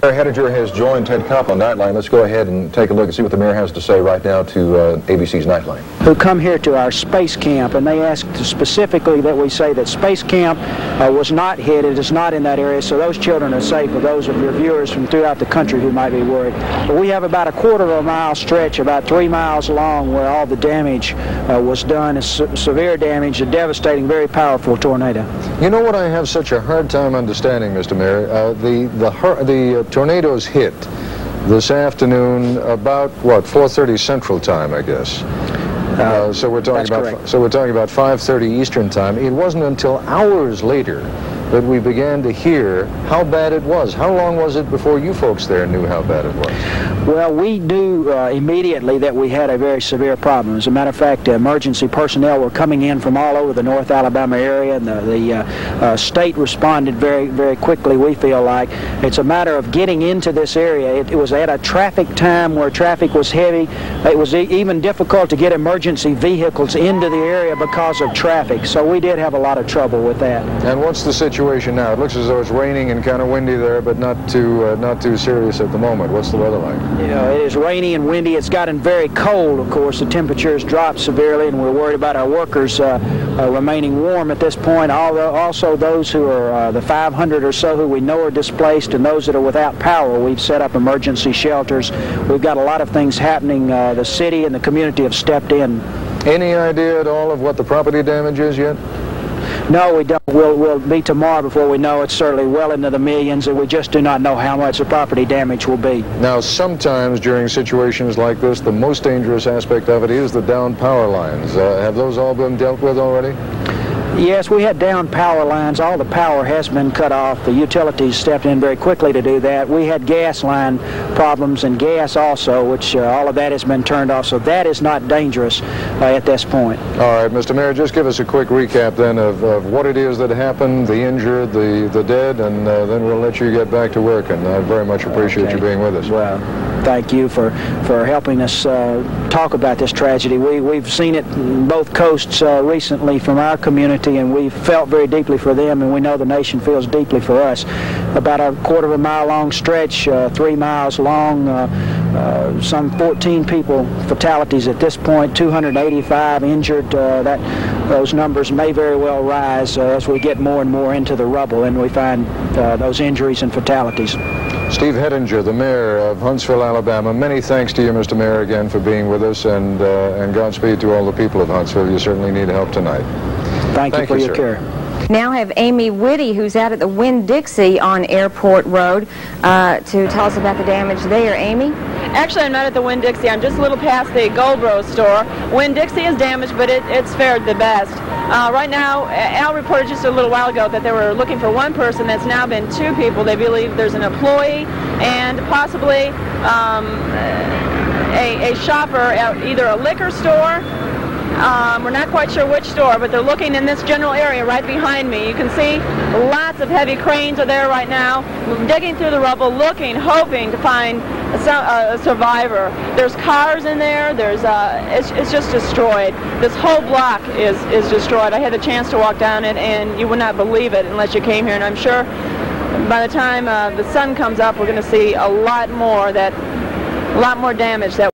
Mayor Hettinger has joined Ted Kopp on Nightline. Let's go ahead and take a look and see what the mayor has to say right now to ABC's Nightline. Who come here to our space camp, and they asked specifically that we say that space camp was not hit. It is not in that area, so those children are safe for those of your viewers from throughout the country who might be worried. But we have about a quarter of a mile stretch, about 3 miles long, where all the damage was done. It's severe damage, a devastating, very powerful tornado. You know what I have such a hard time understanding, Mr. Mayor? The tornadoes hit this afternoon about, what, 4:30 Central Time, I guess. So we're talking about 5:30 Eastern Time. It wasn't until hours later that we began to hear how bad it was. How long was it before you folks there knew how bad it was? Well, we knew immediately that we had a very severe problem. As a matter of fact, emergency personnel were coming in from all over the North Alabama area, and the state responded very, very quickly, we feel like. It's a matter of getting into this area. It was at a traffic time where traffic was heavy. It was even difficult to get emergency vehicles into the area because of traffic, so we did have a lot of trouble with that. And what's the situation now? It looks as though it's raining and kind of windy there, but not too serious at the moment. What's the weather like? You know, it is rainy and windy. It's gotten very cold, of course. The temperature has dropped severely, and we're worried about our workers remaining warm at this point. Also, those who are the 500 or so who we know are displaced, and those that are without power, we've set up emergency shelters. We've got a lot of things happening. The city and the community have stepped in. Any idea at all of what the property damage is yet? No, we don't. We'll be tomorrow before we know. It's certainly well into the millions, and we just do not know how much the property damage will be. Now, sometimes during situations like this, the most dangerous aspect of it is the downed power lines. Have those all been dealt with already? Yes, we had down power lines. All the power has been cut off. The utilities stepped in very quickly to do that. We had gas line problems and gas also, which all of that has been turned off, so that is not dangerous at this point. All right, Mr. Mayor, just give us a quick recap then of what it is that happened, the injured, the dead, and then we'll let you get back to work, and I very much appreciate you being with us. Well, thank you for helping us talk about this tragedy. We've seen it in both coasts recently from our community, and we've felt very deeply for them, and we know the nation feels deeply for us. About a quarter of a mile long stretch, 3 miles long, some 14 people fatalities at this point, 285 injured. Those numbers may very well rise as we get more and more into the rubble and we find those injuries and fatalities. Steve Hettinger, the mayor of Huntsville, Alabama, many thanks to you, Mr. Mayor, again for being with us, and Godspeed to all the people of Huntsville. You certainly need help tonight. Thank you for your care. Now have Amy Whitty, who's out at the Winn-Dixie on Airport Road, to tell us about the damage there. Amy? Actually, I'm not at the Winn-Dixie. I'm just a little past the Goldboro store. Winn-Dixie is damaged, but it's fared the best. Right now, Al reported just a little while ago that they were looking for one person. That's now been 2 people. They believe there's an employee and possibly a shopper at either a liquor store. We're not quite sure which store, but they're looking in this general area right behind me. You can see lots of heavy cranes are there right now, digging through the rubble, looking, hoping to find a survivor. There's cars in there. It's just destroyed. This whole block is destroyed. I had the chance to walk down it, and you would not believe it unless you came here. And I'm sure by the time the sun comes up, we're going to see a lot more damage that